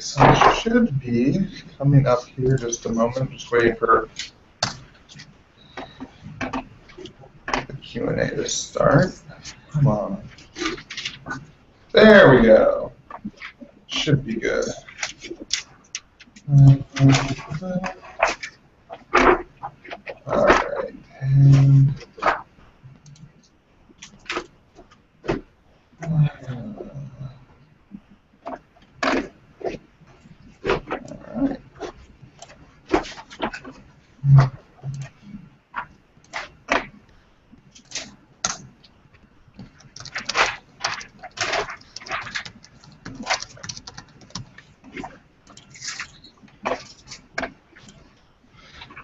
so it should be coming up here just a moment. Just waiting for the Q&A to start. Come on. There we go. Should be good. All right. And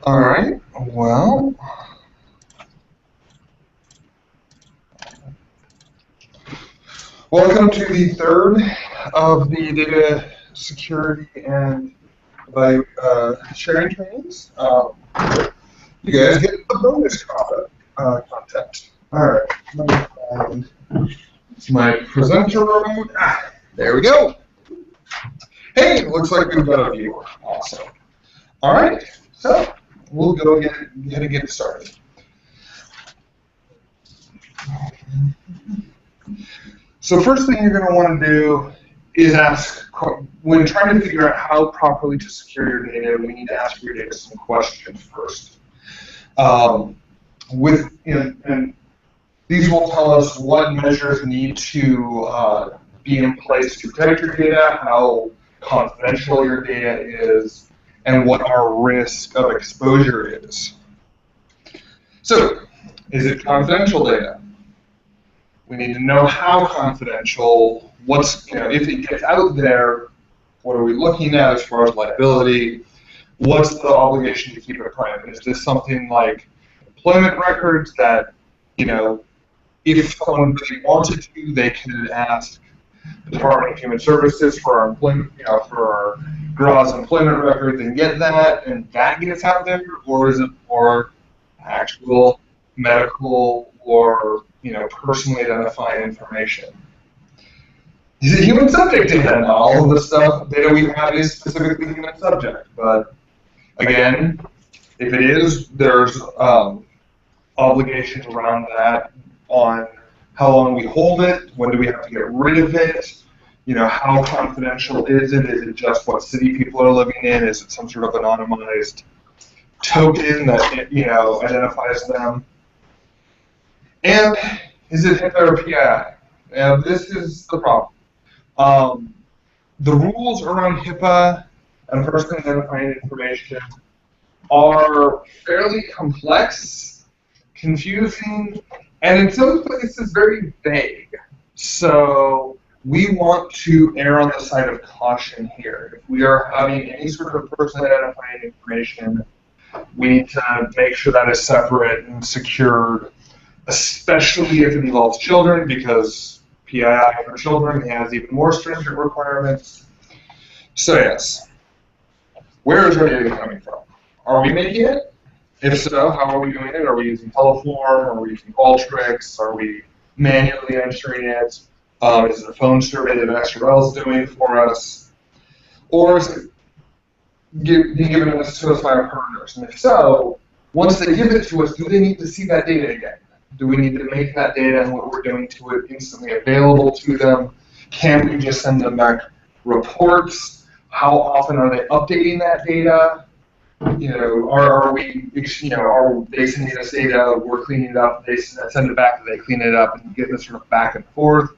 all right, well, welcome to the third of the data security and sharing trainings. You guys get the bonus content. All right, let me find my presenter remote. There we go. Hey, it looks like we've got a viewer. Awesome. All right, so we'll go ahead and get started. So first thing you're going to want to do is ask, when trying to figure out how properly to secure your data, we need to ask your data some questions first. And these will tell us what measures need to be in place to protect your data, how confidential your data is, and what our risk of exposure is. So, is it confidential data? We need to know how confidential, if it gets out there, what are we looking at as far as liability? What's the obligation to keep it private? Is this something like employment records that, if someone really wanted to, they could ask the Department of Human Services for our employment, for our GRAS employment records and get that, and that gets out there, or is it more actual medical or personally identifying information? Is it human subject data? And all of the stuff data we have is specifically human subject, but again, if it is, there's obligations around that on how long we hold it, when do we have to get rid of it, how confidential is it? Is it just what city people are living in? Is it some sort of anonymized token that identifies them? And is it HIPAA or PII? Now this is the problem. The rules around HIPAA and personally identifying information are fairly complex, confusing, and in some places very vague. So we want to err on the side of caution here. If we are having any sort of personally identifying information, we need to make sure that is separate and secured, especially if it involves children, because PII for children has even more stringent requirements. So yes, where is our data coming from? Are we making it? If so, how are we doing it? Are we using Teleform? Are we using Qualtrics? Are we manually entering it? Is it a phone survey that XRL is doing for us? Or is it being given to us by our partners? And if so, once they give it to us, do they need to see that data again? Do we need to make that data and what we're doing to it instantly available to them? Can we just send them back reports? How often are they updating that data? Are they sending us data, we're cleaning it up, they send it back, they clean it up, and get this sort of back and forth?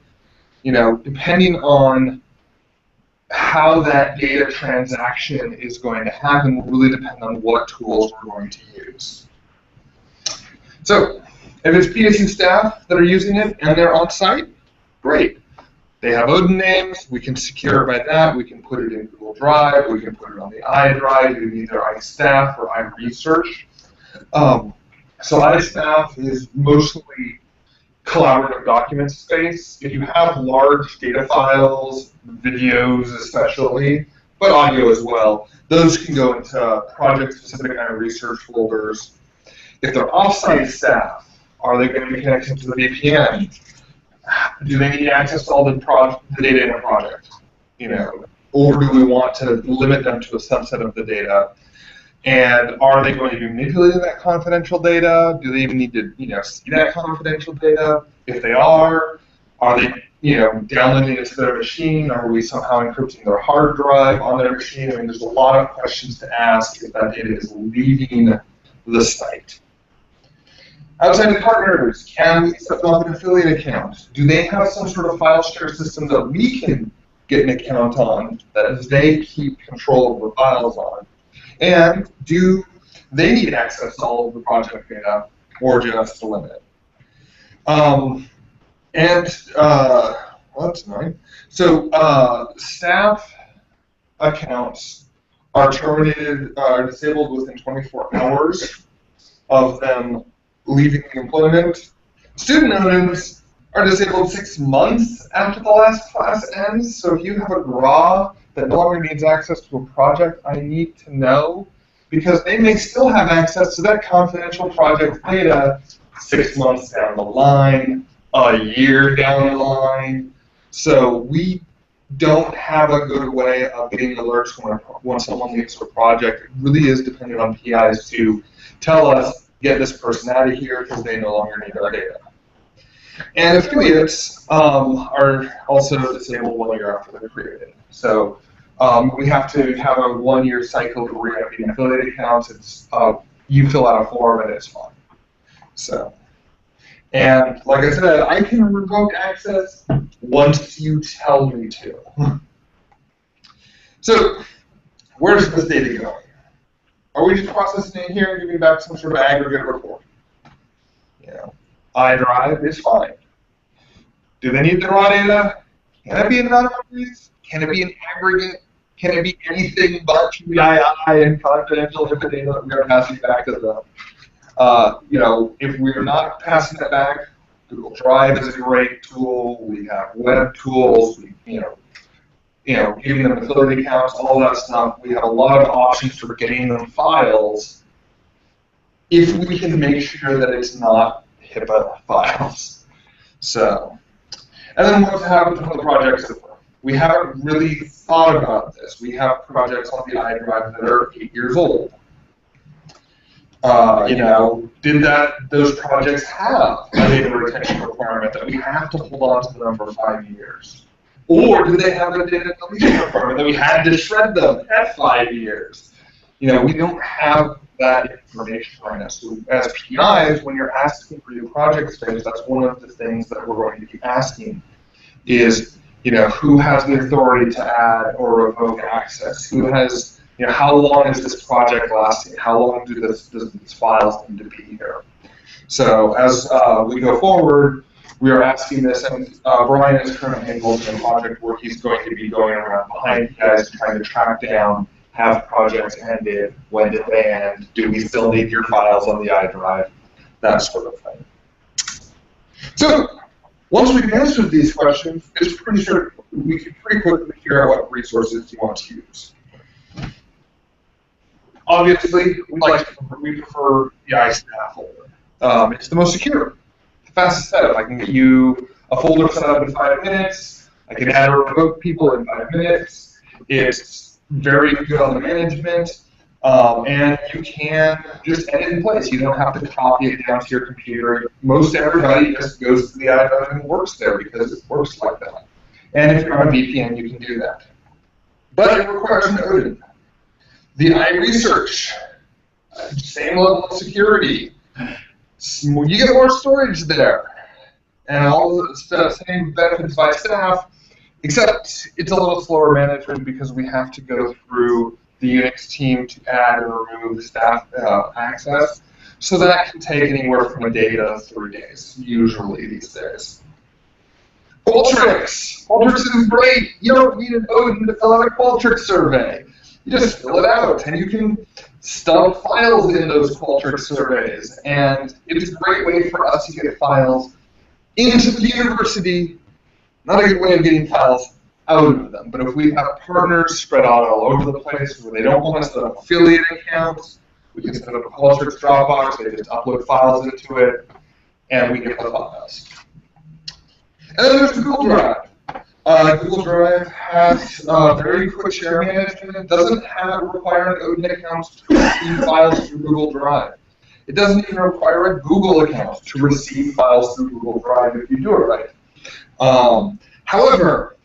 Depending on how that data transaction is going to happen will really depend on what tools we're going to use. So, if it's PSU staff that are using it and they're on site, great. They have Odin names, we can secure it by that, we can put it in Google Drive, we can put it on the iDrive, in either iStaff or iResearch. So iStaff is mostly collaborative document space. If you have large data files, videos especially, but audio as well, those can go into project-specific iResearch folders. If they're off-site staff, are they going to be connected to the VPN? Do they need access to all the data in a project? or do we want to limit them to a subset of the data? And are they going to be manipulating that confidential data? Do they even need to, see that confidential data? If they are they, downloading it to their machine? Are we somehow encrypting their hard drive on their machine? I mean, there's a lot of questions to ask if that data is leaving the site. Outside partners, can we set up an affiliate account? Do they have some sort of file share system that we can get an account on that they keep control of the files on? And do they need access to all of the project data, or just to limit? Well, that's nice. So staff accounts are terminated, disabled within 24 hours of them leaving the employment. Student loans are disabled 6 months after the last class ends. So if you have a GRA that no longer needs access to a project, I need to know, because they may still have access to that confidential project data 6 months down the line, a year down the line. So we don't have a good way of getting alerts when someone leaves a project. It really is dependent on PIs to tell us, get this person out of here because they no longer need our data. And affiliates are also disabled 1 year after they're created. So we have to have a 1 year cycle to re-activate affiliate accounts. It's you fill out a form and it's fine. So, and like I said, I can revoke access once you tell me to. So, where's this data going? Are we just processing it here and giving back some sort of aggregate report? iDrive is fine. Do they need the raw data? Can it be anonymous? Can it be an aggregate? Can it be anything but PII and confidential HIPAA data that we are passing back to them? If we're not passing that back, Google Drive is a great tool. We have web tools. Giving them affiliate accounts, all that stuff. We have a lot of options for getting them files if we can make sure that it's not HIPAA files. So, and then what happens when the project's over? We haven't really thought about this. We have projects on the iDrive that are 8 years old. Did those projects have a data retention requirement that we have to hold on to them for 5 years? Or do they have a data deletion requirement that we had to shred them at 5 years? We don't have that information right now. So as PIs, when you're asking for your project status, that's one of the things that we're going to be asking is, who has the authority to add or revoke access? Who has, how long is this project lasting? How long do these files need to be here? So as we go forward, we are asking this, and Brian is currently involved in a project where he's going to be going around behind guys trying to track down, have projects ended, when did they end, do we still need your files on the iDrive, that sort of thing. So once we've answered these questions, it's pretty sure we can pretty quickly figure out what resources you want to use. Obviously, we prefer the iStaff folder. It's the most secure. Fastest setup. I can get you a folder set up in 5 minutes. I can add or revoke people in 5 minutes. It's very good on the management, and you can just edit in place. You don't have to copy it down to your computer. Most everybody just goes to the iDrive and works there because it works like that. And if you're on a VPN, you can do that. But it requires an ODIN. The iResearch, same level of security. You get more storage there, and all the same benefits by staff, except it's a little slower management because we have to go through the Unix team to add or remove staff access. So that can take anywhere from a day to 3 days, usually these days. Qualtrics. Qualtrics is great. You don't need an ODIN to fill out a Qualtrics survey. You just fill it out, and you can stuff files in those Qualtrics surveys. And it's a great way for us to get files into the university. Not a good way of getting files out of them. But if we have partners spread out all over the place where they don't want to set up affiliate accounts, we can set up a Qualtrics Dropbox. They just upload files into it, and we get the files. And then there's Google Drive. Google Drive has very quick share management. It doesn't require an Odin account to receive files through Google Drive. It doesn't even require a Google account to receive files through Google Drive if you do it right. However,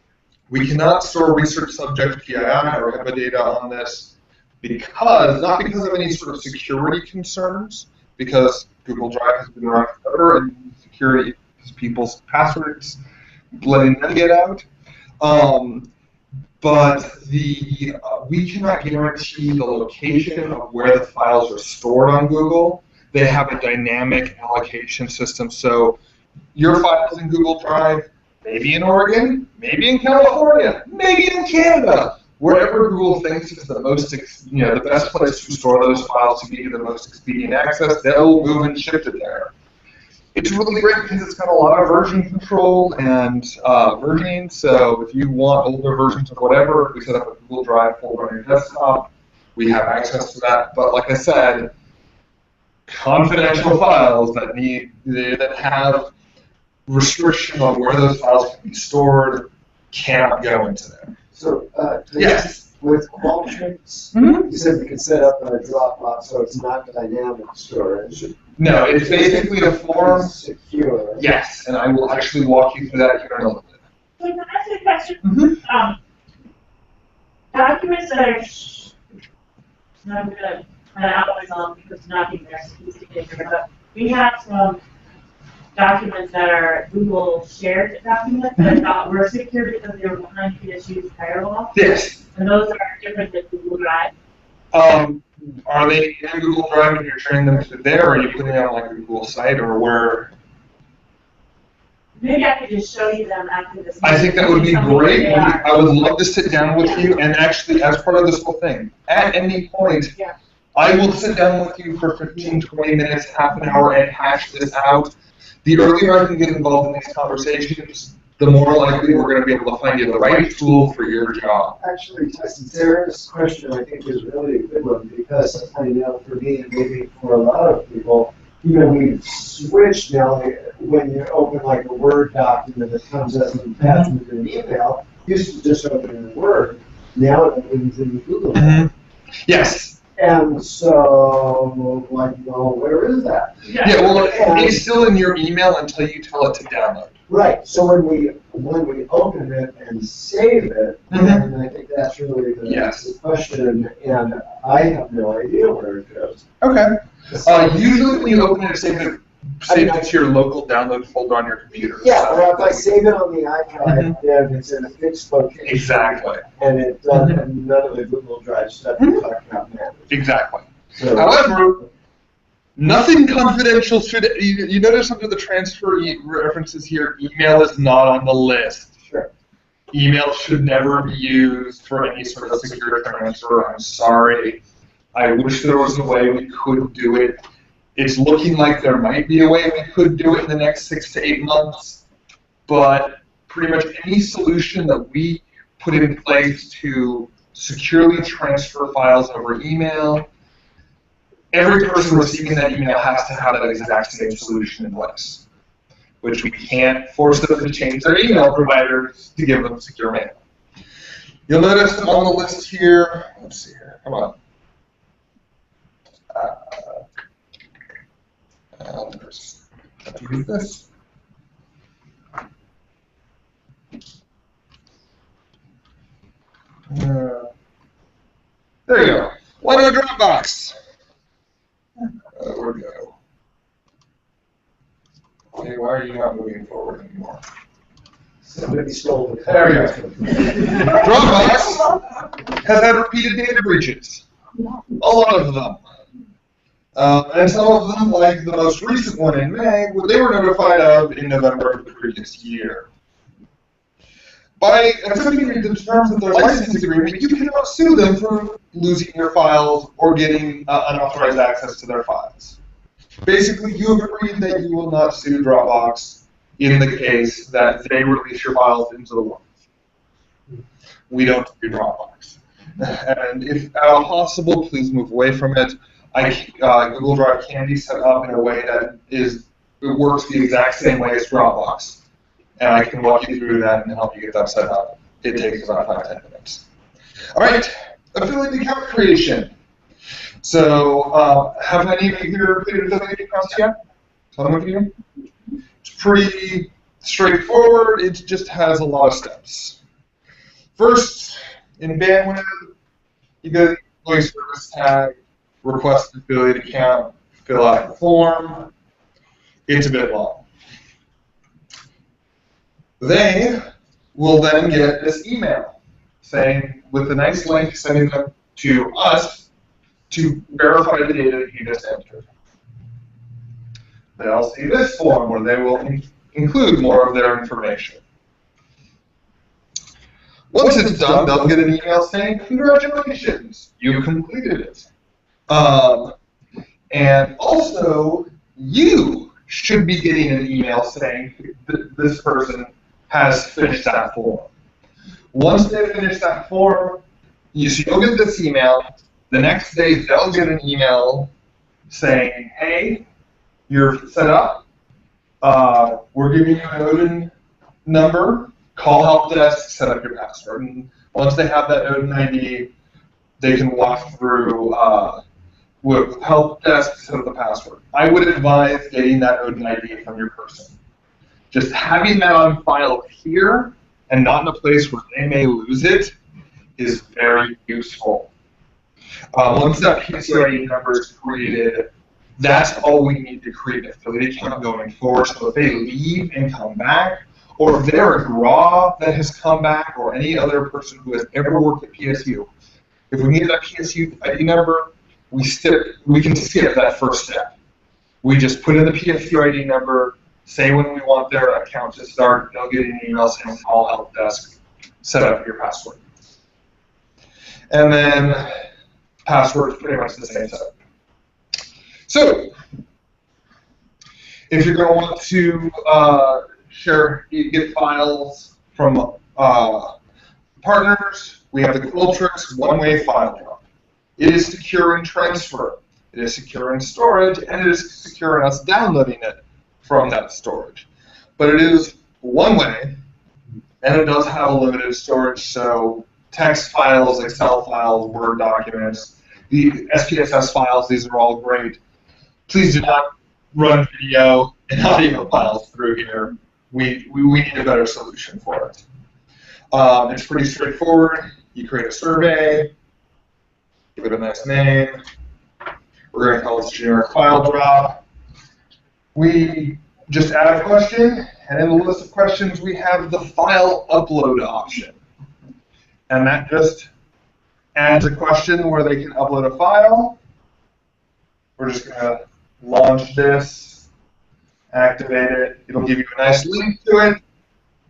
we cannot store research subject PII or HIPAA data on this not because of any sort of security concerns, because Google Drive has been around forever and security is people's passwords, letting them get out. But we cannot guarantee the location of where the files are stored on Google. They have a dynamic allocation system. So your files in Google Drive, maybe in Oregon, maybe in California, maybe in Canada, wherever Google thinks is the most, the best place to store those files to give you the most expedient access, they'll move and shift it there. It's really great because it's got a lot of version control and versioning. So if you want older versions of whatever, we set up a Google Drive folder on your desktop. We have access to that. But like I said, confidential files that have restriction on where those files can be stored cannot go into there. So, yes. With Qualtrics, you said we could set up a Dropbox so it's not dynamic storage. No, it's basically a form. Secure. Yes, and I will actually walk you through that here in a little bit. So can I ask you a question? Documents that are, I'm going to kind of outline them because nothing they're sophisticated, but we have some documents that are Google shared documents that were secure because they were behind PSU's firewall. Yes. And those are different than Google Drive. Are they in Google Drive and you're sharing them to there, or are you putting them on like a Google site, or where? Maybe I could just show you them after this. I think that would be great. I would love to sit down with you, and actually, as part of this whole thing, at any point, I will sit down with you for 15, 20 minutes, half an hour, and hash this out. The earlier I can get involved in these conversations, the more likely we're going to be able to find you the right tool for your job. Actually, Sarah's question I think is really a good one because I know for me and maybe for a lot of people, we've switched now. When you open like a Word document that comes as an attachment in an email, used to just open in Word. Now it opens in Google. Yes. And so, where is that? Yeah, well, it's still in your email until you tell it to download. Right. So when we open it and save it, and I think that's really the question, and I have no idea where it goes. Okay. Usually when you open it and save it to your local download folder on your computer. Yeah, or if I save it on the iDrive, then it's in a fixed location. Exactly. And it doesn't, none of the Google Drive stuff you're talking about matters. Exactly. So, however, nothing confidential should, you notice under the transfer references here, email is not on the list. Sure. Email should never be used for any sort of secure transfer. I'm sorry. I wish there was a way we could do it. It's looking like there might be a way we could do it in the next 6 to 8 months, but pretty much any solution that we put in place to securely transfer files over email, every person receiving that email has to have that exact same solution in place, which we can't force them to change their email providers to give them secure mail. You'll notice on the list here, let's see here, come on. Use this. There you go. One in a Dropbox. Where'd it go? Okay, why are you not moving forward anymore? Somebody stole it. There you go. Dropbox has had repeated data breaches. A lot of them. And some of them, like the most recent one in May, they were notified of in November of the previous year. By accepting the terms of their license agreement, you cannot sue them for losing your files or getting unauthorized access to their files. Basically, you have agreed that you will not sue Dropbox in the case that they release your files into the world. We don't sue Dropbox. And if at all possible, please move away from it. Google Drive can be set up in a way that it works the exact same way as Dropbox. and I can walk you through that and help you get that set up. It takes about 5-10 minutes. All right, affiliate account creation. So, have any of you here created affiliate accounts yet? Some of you? It's pretty straightforward. It just has a lot of steps. First, in Bandwidth, you go to the employee service tag, request an affiliate account, fill out the form. It's a bit long. They will then get this email saying, with a nice link, sending them to us to verify the data that you just entered. They'll see this form where they will include more of their information. Once it's done, they'll get an email saying, congratulations, you completed it. And also, you should be getting an email saying this person has finished that form. Once they finish that form, you'll get this email. The next day, they'll get an email saying, hey, you're set up. We're giving you an Odin number. Call help desk, set up your password. And once they have that Odin ID, they can walk through with help desk, set up the password. I would advise getting that Odin ID from your person. Just having that on file here and not in a place where they may lose it is very useful. Once that PSUID number is created, that's all we need to create an affiliate account going forward. So if they leave and come back, or if they're a GRAW that has come back, or any other person who has ever worked at PSU, if we need that PSU ID number, we can skip that first step. We just put in the PSU ID number, say when we want their account to start, they'll get an email saying call help desk, set up your password. And then password is pretty much the same setup. So, if you're going to want to get files from partners, we have the Qualtrics one-way file drop. It is secure in transfer, it is secure in storage, and it is secure in us downloading it from that storage. But it is one way, and it does have a limited storage, so text files, Excel files, Word documents, the SPSS files, these are all great. Please do not run video and audio files through here. We need a better solution for it. It's pretty straightforward. You create a survey, give it a nice name. We're going to call this generic file drop. We just add a question, and in the list of questions, we have the file upload option. And that just adds a question where they can upload a file. We're just going to launch this, activate it. It'll give you a nice link to it.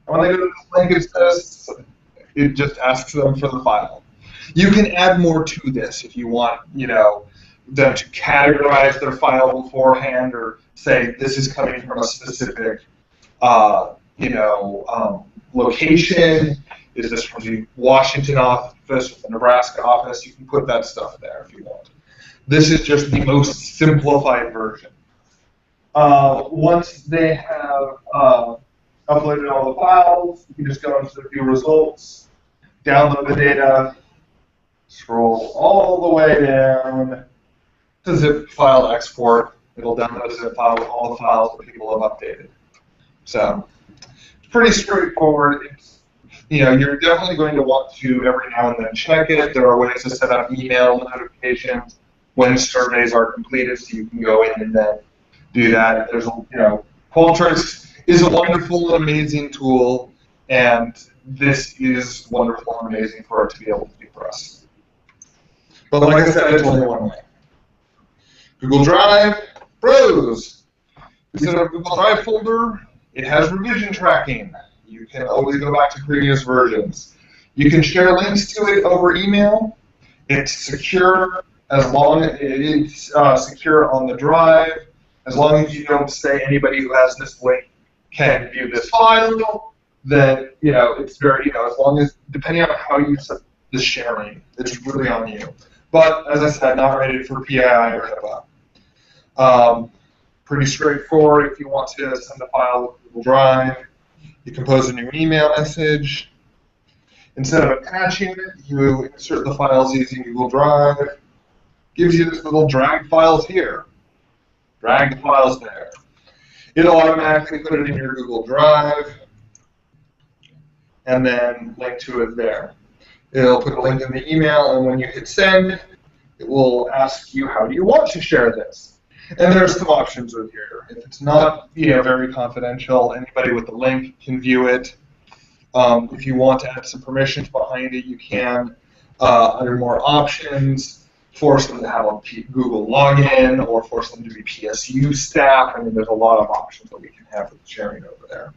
And when they go to this link, it just asks them for the file. You can add more to this if you want, them to categorize their file beforehand, or say this is coming from a specific, location. Is this from the Washington office or the Nebraska office? You can put that stuff there if you want. This is just the most simplified version. Once they have uploaded all the files, you can just go into the view results, download the data, scroll all the way down to zip file export. It'll download a zip file with all the files that people have updated. So it's pretty straightforward. You're definitely going to want to every now and then check it. There are ways to set up email notifications when surveys are completed, so you can go in and then do that. There's, Qualtrics is a wonderful and amazing tool, and this is wonderful and amazing for it to be able to do for us. But like I said, it's only one way. Google Drive, pros. We set up a Google Drive folder. It has revision tracking. You can always go back to previous versions. You can share links to it over email. It's secure as long as it's secure on the drive. As long as you don't say anybody who has this link can view this file, then it's very as long as, depending on how you set the sharing, it's really on you. But as I said, not rated for PII or HIPAA. Pretty straightforward. If you want to send a file with Google Drive, You compose a new email message. Instead of attaching it, you insert the files using Google Drive. Gives you this little drag files here. Drag the files there. It'll automatically put it in your Google Drive and then link to it there. It'll put a link in the email, and when you hit send, it will ask you, how do you want to share this? And there's some options with here. If it's not very confidential, anybody with the link can view it. If you want to add some permissions behind it, you can. Under more options, force them to have a Google login, or force them to be PSU staff. I mean, there's a lot of options that we can have with sharing over there.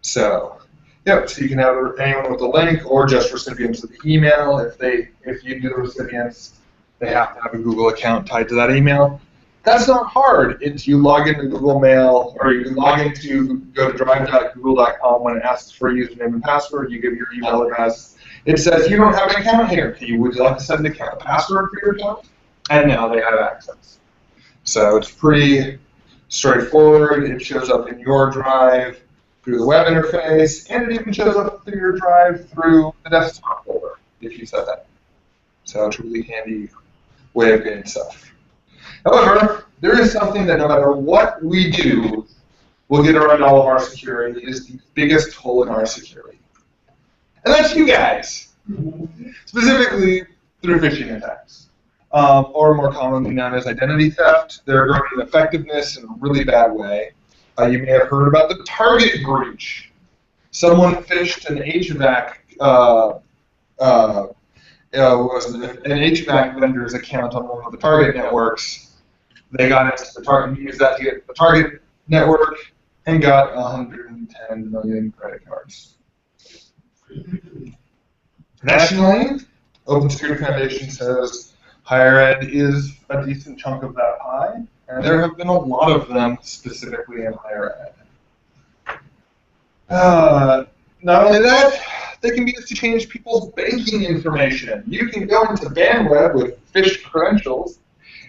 So, yep. So you can have anyone with the link, or just recipients of the email. If you do the recipients, they have to have a Google account tied to that email. That's not hard. It's you log into Google Mail, or you log into go to drive.google.com. When it asks for a username and password, you give your email address. It says you don't have an account here. Would you like to send a password for your account? And now they have access. So it's pretty straightforward. It shows up in your Drive through the web interface, and it even shows up through your Drive through the desktop folder if you set that. So it's a really handy way of getting stuff. However, there is something that no matter what we do, will get around all of our security. It is the biggest hole in our security. And that's you guys, specifically through phishing attacks, or more commonly known as identity theft. They're growing in effectiveness in a really bad way. You may have heard about the Target breach. Someone phished an HVAC an HVAC vendor's account on one of the Target networks. They got into the Target, used that to get the Target network, and got 110 million credit cards. Nationally, Open Security Foundation says higher ed is a decent chunk of that pie, and there have been a lot of them specifically in higher ed. Not only that, they can be used to change people's banking information. You can go into BandWeb with phished credentials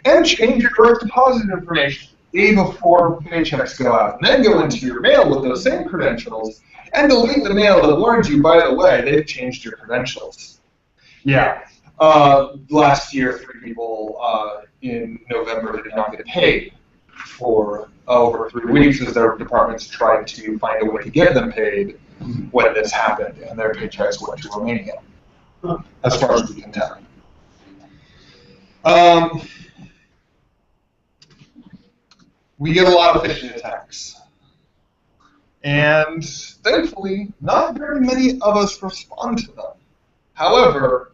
and change your direct deposit information the day before paychecks go out, and then go into your mail with those same credentials and delete the mail that warns you, by the way, they've changed your credentials. Yeah. Last year, 3 people in November did not get paid for over 3 weeks as their departments tried to find a way to get them paid when this happened, and their paychecks went to Romania, as far as we can tell. We get a lot of phishing attacks. And thankfully, not very many of us respond to them. However,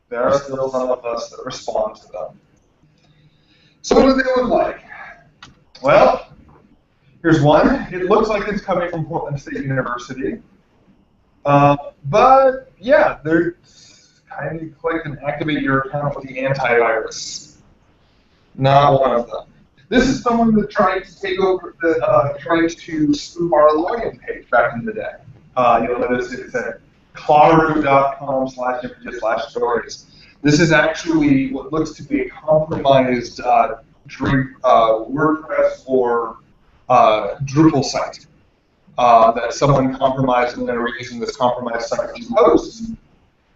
there are still some of us that respond to them. So what do they look like? Well, here's one. It looks like it's coming from Portland State University. But yeah, there's kind of click and activate your account with the antivirus. Not one of them. This is someone that tried to take over tried to spoof our login page back in the day. You'll notice it's at claru.com/images/stories. This is actually what looks to be a compromised WordPress or Drupal site that someone compromised, and they were using this compromised site to host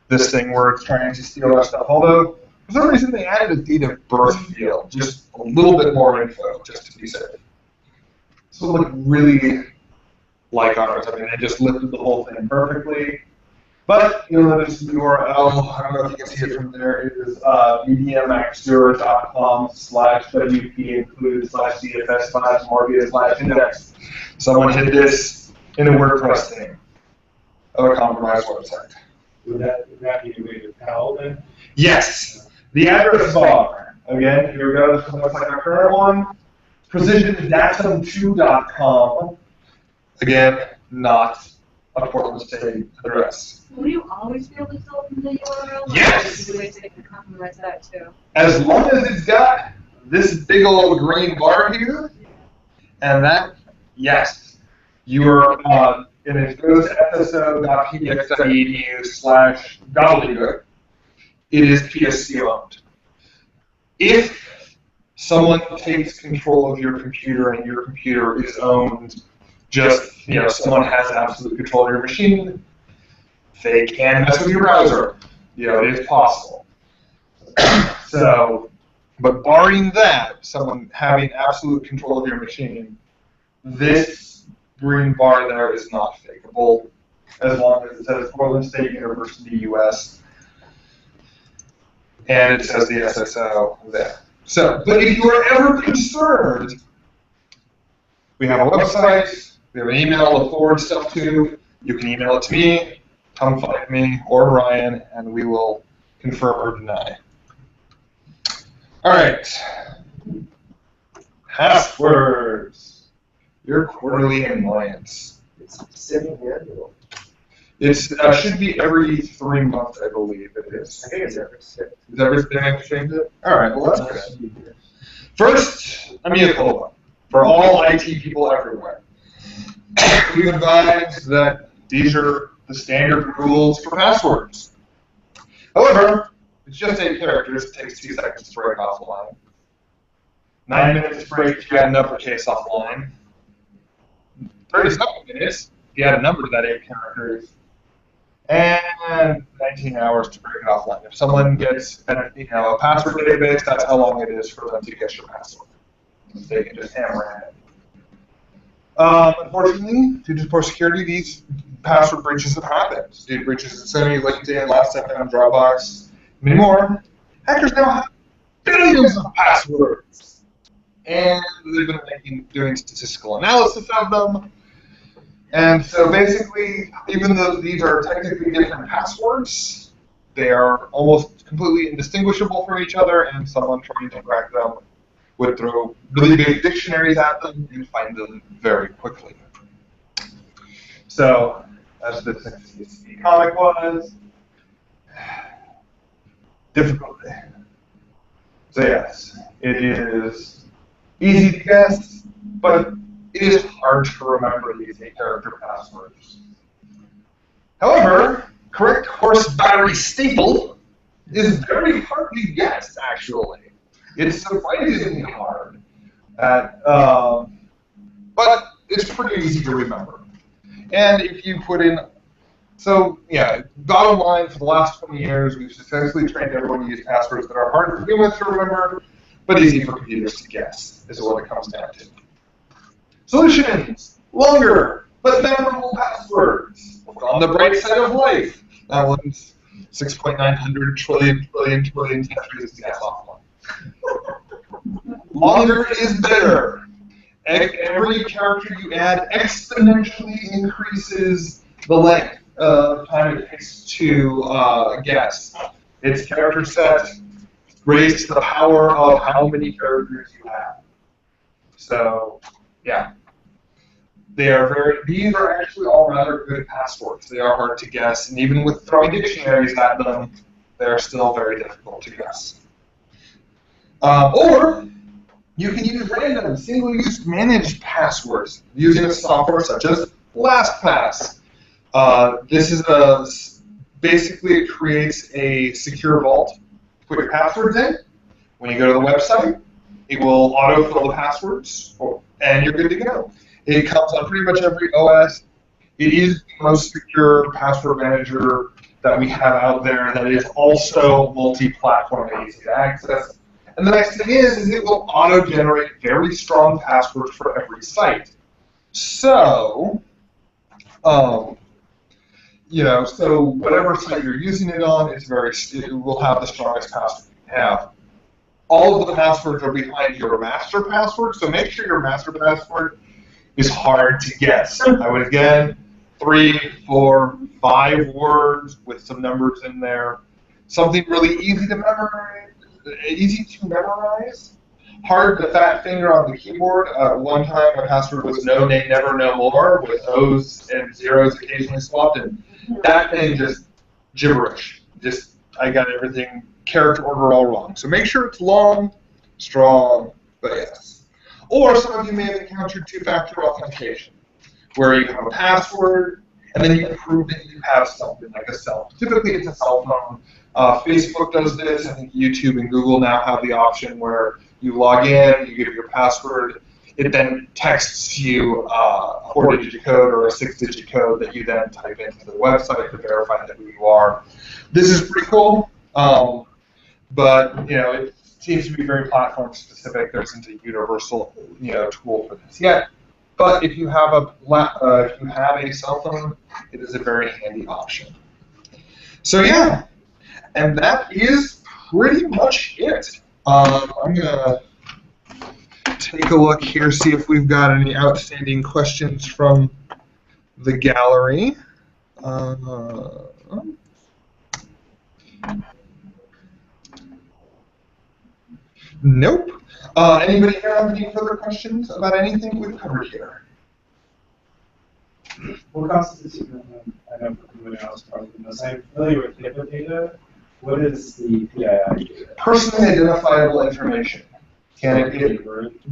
this thing where it's trying to steal our stuff. Although, for some reason, they added a date of birth field, just a little bit more info, just to be safe. So it looked really like ours. I mean, they just lifted the whole thing perfectly. But you'll notice the URL, I don't know if you can see it from there, it is mediamaxzero.com/WP include/DFS/Morvia/index. Someone hid this in a WordPress thing of a compromised website. Would that be a way to tell then? Yes. The address bar. Again, here we go. This looks like our current one. PrecisionDatum2.com. Again, not a Portland State address. Will you always be able to tell from the URL? Yes! Or is there a way to compromise that too? As long as it's got this big old green bar here, and that, yes, you are, and it goes to fso.pdx.edu/gobbledygook. It is PSC owned. If someone takes control of your computer and your computer is owned just, someone has absolute control of your machine, they can mess with your browser. It is possible. So, but barring that, someone having absolute control of your machine, this green bar there is not fakeable, as long as it says Portland State University, US, and it says the SSO there. So, but if you are ever concerned, we have a website, we have an email to forward stuff to. You can email it to me, come find me, or Brian, and we will confirm or deny. All right. Passwords. Your quarterly annoyance. It's semi-annual. It should be every 3 months, I believe it is. I think it's every 6. Is everything I've changed it? All right, well, that's good. First, a mea culpa for all IT people everywhere. We advise that these are the standard rules for passwords. However, it's just 8 characters. It takes 2 seconds to break offline. 9 minutes to break if you add an uppercase offline. 37 minutes if you add a number to that 8 characters. And 19 hours to break it offline. If someone gets a password database, that's how long it is for them to get your password. They can just hammer it. Unfortunately, due to poor security, these password breaches have happened. Due to breaches in Sony, LinkedIn, Last.fm, Dropbox, many more, hackers now have billions of passwords. And they've been doing statistical analysis of them. And so basically, even though these are technically different passwords, they are almost completely indistinguishable from each other, and someone trying to crack them would throw really big dictionaries at them and find them very quickly. So, as the CSV comic was, difficulty. So yes, it is easy to guess, but it is hard to remember these 8-character passwords. However, correct horse battery staple is very hard to guess, actually. It's surprisingly hard, but it's pretty easy to remember. And if you put in, so yeah, bottom line, for the last 20 years, we've successfully trained everyone to use passwords that are hard for humans to remember, but easy for computers to guess, is what it comes down to. Solutions, longer, but memorable passwords. Look on the bright side of life. That one's 6.900 trillion countries to guess off one. Longer is better. Every character you add exponentially increases the length of time it takes to guess. Its character set raised to the power of how many characters you have. So, yeah. These are actually all rather good passwords. They are hard to guess, and even with throwing dictionaries at them, they're still very difficult to guess. Or you can use random, single-use managed passwords using a software such as LastPass. This is basically it creates a secure vault to put your passwords in. When you go to the website, it will autofill the passwords, and you're good to go. It comes on pretty much every OS. It is the most secure password manager that we have out there that is also multi-platform and easy to access. And the nice thing is it will auto-generate very strong passwords for every site. So, so whatever site you're using it on, it will have the strongest password you can have. All of the passwords are behind your master password, so make sure your master password is hard to guess. I would, again, 3, 4, 5 words with some numbers in there. Something really easy to memorize. Hard to fat finger on the keyboard. One time my password was no nay never no more with O's and zeros occasionally swapped, and that thing just gibberish. I got everything character order all wrong. So make sure it's long, strong, but yes. Or some of you may have encountered two-factor authentication, where you have a password, and then you prove that you have something like a cell phone. Typically, it's a cell phone. Facebook does this. I think YouTube and Google now have the option where you log in, you give your password. it then texts you a 4-digit code or a 6-digit code that you then type into the website to verify that who you are. This is pretty cool, but it seems to be very platform specific. There isn't a universal tool for this yet. But if you have a cell phone, it is a very handy option. So yeah, and that is pretty much it. I'm gonna take a look here, see if we've got any outstanding questions from the gallery. Nope. Anybody here have any further questions about anything we've covered here? What constitutes, I know everyone else probably knows, I'm familiar with HIPAA data. What is the PII data? Personally identifiable information. Can it be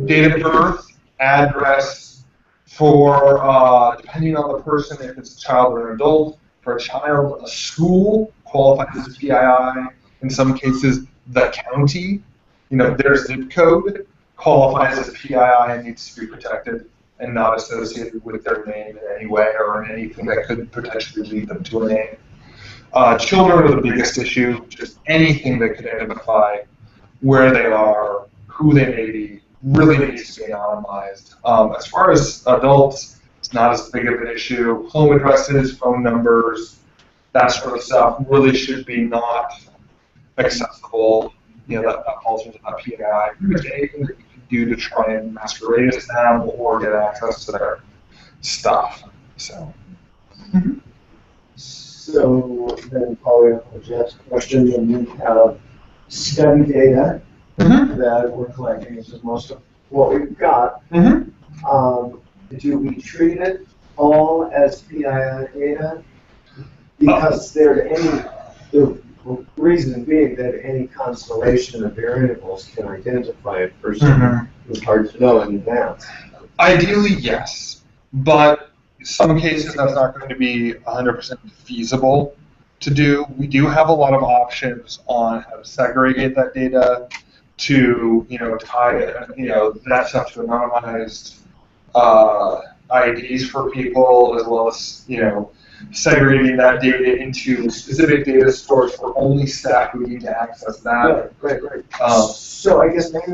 date of birth, address, for, depending on the person, if it's a child or an adult, for a child, a school qualifies as PII. In some cases, the county, their zip code qualifies as PII and needs to be protected and not associated with their name in any way or anything that could potentially lead them to a name. Children are the biggest issue, just anything that could identify where they are, who they may be, really needs to be anonymized. As far as adults, it's not as big of an issue. Home addresses, phone numbers, that sort of stuff really should be not accessible. That falls into that PII. Pretty much anything that you can do to try and masquerade as them or get access to their stuff. So. Mm-hmm. So then following up with Jeff's question, then we have study data that we're collecting. This is most of what we've got. Do we treat it all as PII data? Because the reason being that any constellation of variables can identify a person. It's hard to know in advance. Ideally, yes, but in some cases that's not going to be 100% feasible to do. We do have a lot of options on how to segregate that data to, tie that stuff to anonymized IDs for people, as well as, segregating that data into specific data stores for only staff who need to access that. Right. So I guess maybe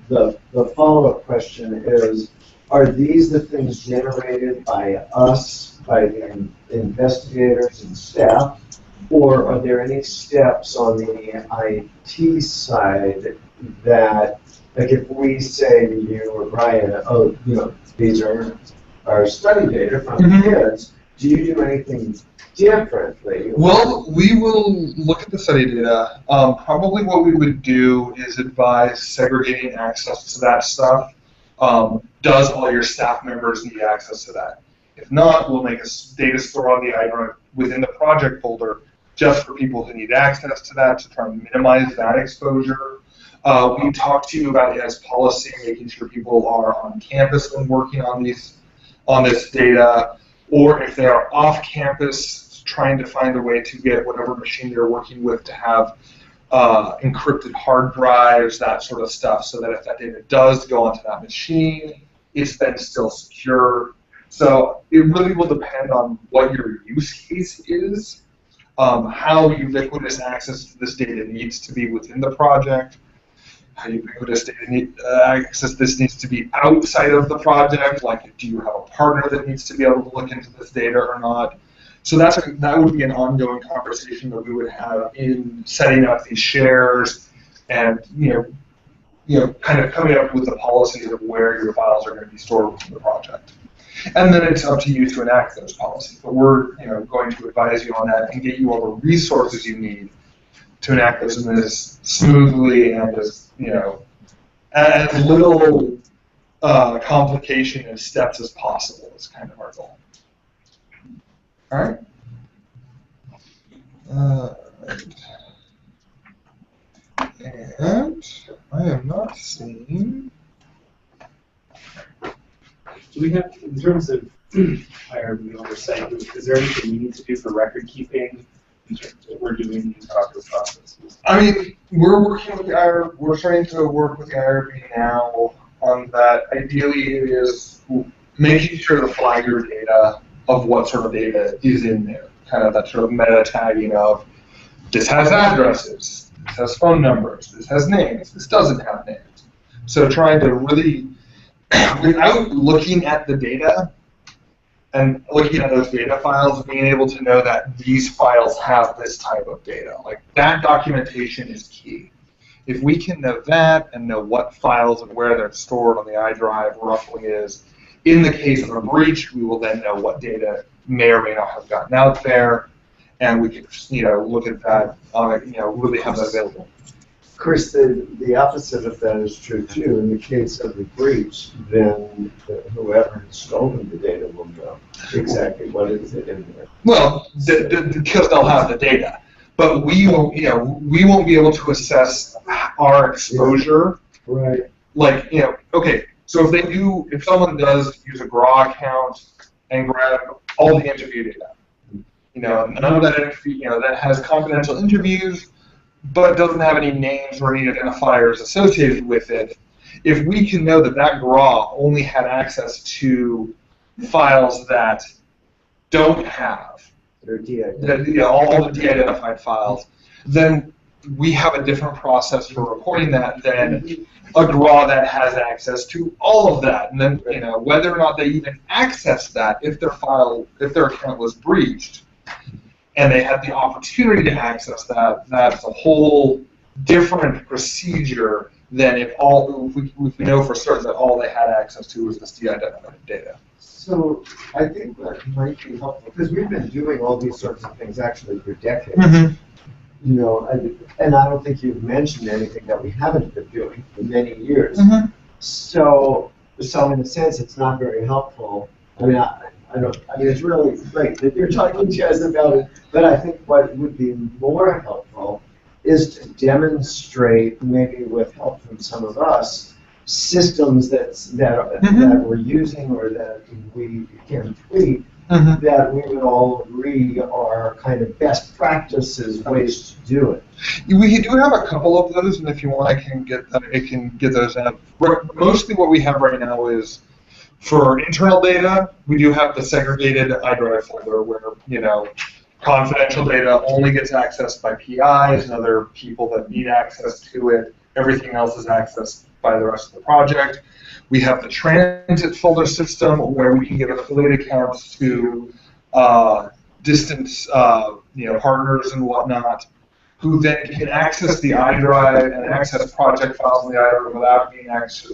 the follow-up question is, are these the things generated by us, by the investigators and staff, or are there any steps on the IT side that, like if we say to you or Brian, these are our study data from kids, do you do anything differently? Well, we will look at the study data. Probably what we would do is advise segregating access to that stuff. Does all your staff members need access to that? If not, we'll make a data store on the iDrive within the project folder just for people who need access to that to try and minimize that exposure. We talked to you about it as policy, making sure people are on campus when working on this data, or if they are off campus, trying to find a way to get whatever machine they're working with to have encrypted hard drives, that sort of stuff, so that if that data does go onto that machine, it's then still secure. So it really will depend on what your use case is, how ubiquitous access to this data needs to be within the project, how ubiquitous data access this needs to be outside of the project, like do you have a partner that needs to be able to look into this data or not. So that would be an ongoing conversation that we would have in setting up these shares and kind of coming up with the policies of where your files are going to be stored within the project. And then it's up to you to enact those policies. But we're going to advise you on that and get you all the resources you need to enact those in as smoothly and as little complication and steps as possible is kind of our goal. All right. And I am not seeing. Do we have, in terms of IRB oversight, is there anything we need to do for record keeping in terms of what we're doing these proper processes? I mean, we're working with we're starting to work with the IRB now on that. Ideally, it is making sure to flag your data of what sort of data is in there. Kind of that sort of meta tagging of this has addresses, this has phone numbers, this has names, this doesn't have names. So trying to really, without looking at the data and looking at those data files, being able to know that these files have this type of data. Like that documentation is key. If we can know that and know what files and where they're stored on the iDrive roughly is, in the case of a breach, we will then know what data may or may not have gotten out there, and we can, look at that, really have that available. Chris, the opposite of that is true too. In the case of the breach, then whoever has stolen the data will know exactly what is it in there. Well, because they'll have the data, but we won't be able to assess our exposure. Right. Like, okay, so if someone does use a GRAW account and grab all the interview data, none of that that has confidential interviews, but doesn't have any names or any identifiers associated with it, if we can know that that GRAW only had access to files that don't have They're all the de-identified files, then we have a different process for reporting that than a GRAW that has access to all of that. And then, whether or not they even access that, if their account was breached, and they had the opportunity to access that, that's a whole different procedure than if we know for certain that all they had access to was this de-identified data. So I think that might be helpful, because we've been doing all these sorts of things actually for decades. Mm-hmm. And I don't think you've mentioned anything that we haven't been doing for many years. Mm-hmm. So in a sense, it's not very helpful. I mean, it's really great that you're talking to us about it, but I think what would be more helpful is to demonstrate, maybe with help from some of us, systems that we're using or that we can tweak, that we would all agree are kind of best practices, ways to do it. We do have a couple of those, and if you want, I can get those out. Mostly what we have right now is, for internal data, we do have the segregated iDrive folder where, confidential data only gets accessed by PIs and other people that need access to it. Everything else is accessed by the rest of the project. We have the transit folder system where we can give affiliate accounts to distant partners and whatnot, who then can access the iDrive and access project files in the iDrive without being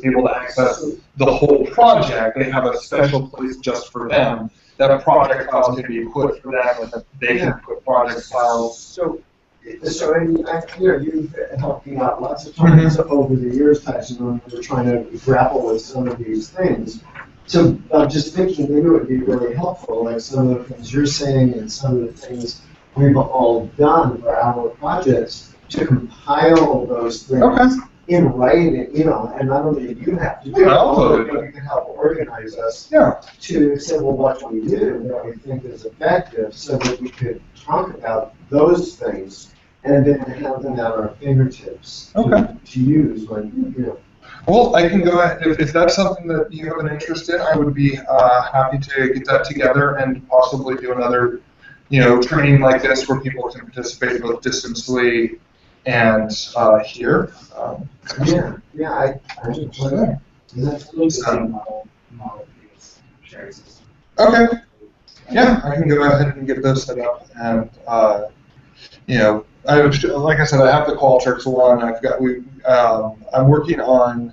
able to access the whole project. They have a special place just for them that project files can be equipped for them, and that they can put project files. So you've helped me out lots of times over the years, Tyson, when we're trying to grapple with some of these things. So I'm just thinking maybe it would be really helpful, like some of the things you're saying and some of the things we've all done for our projects, to compile those things in writing, and not only you have to do it, but you can help organize us to say, well, what do we do that we think is effective, so that we could talk about those things and then have them at our fingertips to use when, Well, I can go ahead, if that's something that you have an interest in, I would be happy to get that together and possibly do another training like this where people can participate both distantly and here. I Okay. Yeah, I can go ahead and get those set up, and like I said, I have the Qualtrics one. I'm working on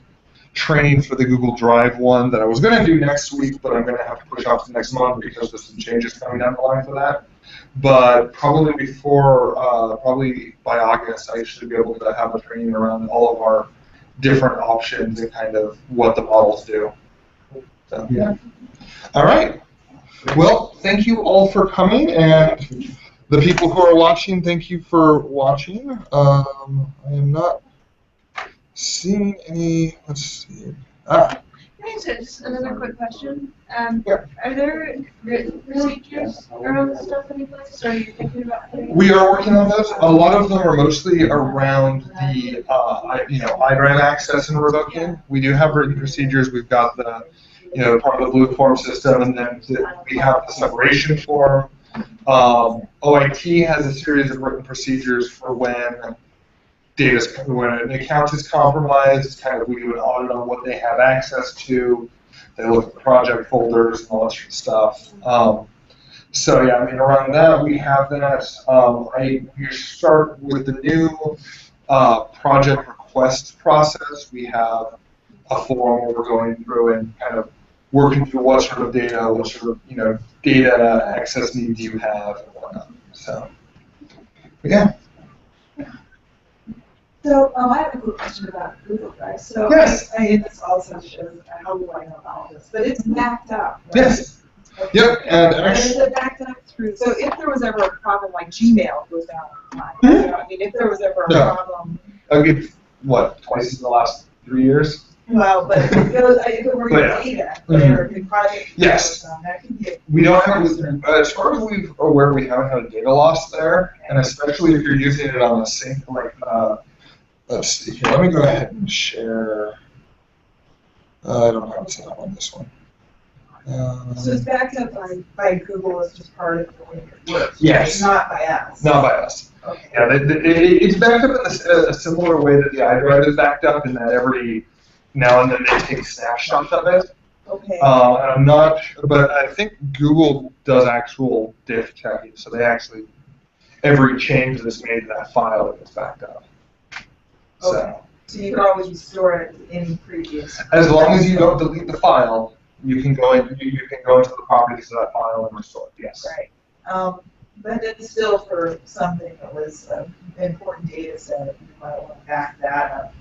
training for the Google Drive one that I was going to do next week, but I'm going to have to push off to next month because there's some changes coming down the line for that. But probably probably by August, I should be able to have a training around all of our different options and kind of what the models do. So, yeah. All right. Well, thank you all for coming, and the people who are watching, thank you for watching. I am not seeing any. Let's see. I answer just another quick question? Yeah. Are there written procedures around this stuff in place, or are you thinking about putting? We are working on those. A lot of them are mostly around the, iDrive access and revoking. We do have written procedures. We've got the, part of the blue form system, and then we have the separation form. OIT has a series of written procedures for when when an account is compromised. Kind of, we do an audit on what they have access to. They look at the project folders and all that sort of stuff. So yeah, around that we have that. You start with the new project request process. We have a form where we're going through and kind of working through what sort of data, what sort of data access needs you have and whatnot. So yeah. So I have a quick question about Google Drive. So Yes. this also shows how do I know about this, but it's backed up. Right? Yes. Yep. And Is it backed up through? So if there was ever a problem, like Gmail goes down online, if there was ever a No. problem, what, twice in the last 3 years? well, but if it goes, if it were your Yeah. data, or the project Yes. goes down, that could be. We don't have, as far as we're aware, we haven't had a data loss there, and especially if you're using it on a sync, let's see here, let me go ahead and share. I don't know how to set up on this one. So it's backed up by Google as just part of the way it works. Yes. Not by us. Not by us. Okay. Yeah, it's backed up in a similar way that the iDrive is backed up, in that every now and then they take snapshots of it. Okay. And but I think Google does actual diff checking, so they actually, every change that's made to that file is backed up. So, Okay. So you can always restore it in previous. as long as you don't delete the file, you can go in. You can go into the properties of that file and restore it. Yes. Right. But it's still for something that was an important data set, you might want to back that up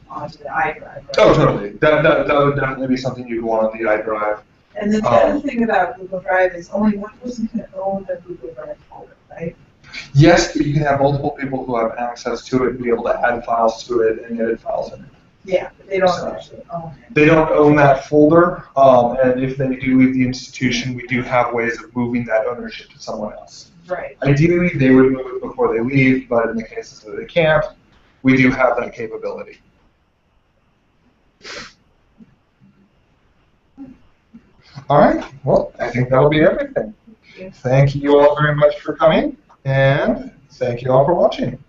onto the iDrive. Right? Oh, totally. That would definitely be something you'd want on the iDrive. And then the other thing about Google Drive is only one person can own the Google Drive folder, right? Yes, but you can have multiple people who have access to it and be able to add files to it and edit files in it. Yeah, but they don't So, actually own it. they don't own that folder, and if they do leave the institution, we do have ways of moving that ownership to someone else. Right. Ideally, they would move it before they leave, but in the cases that they can't, we do have that capability. All right, well, I think that'll be everything. Thank you all very much for coming, and thank you all for watching.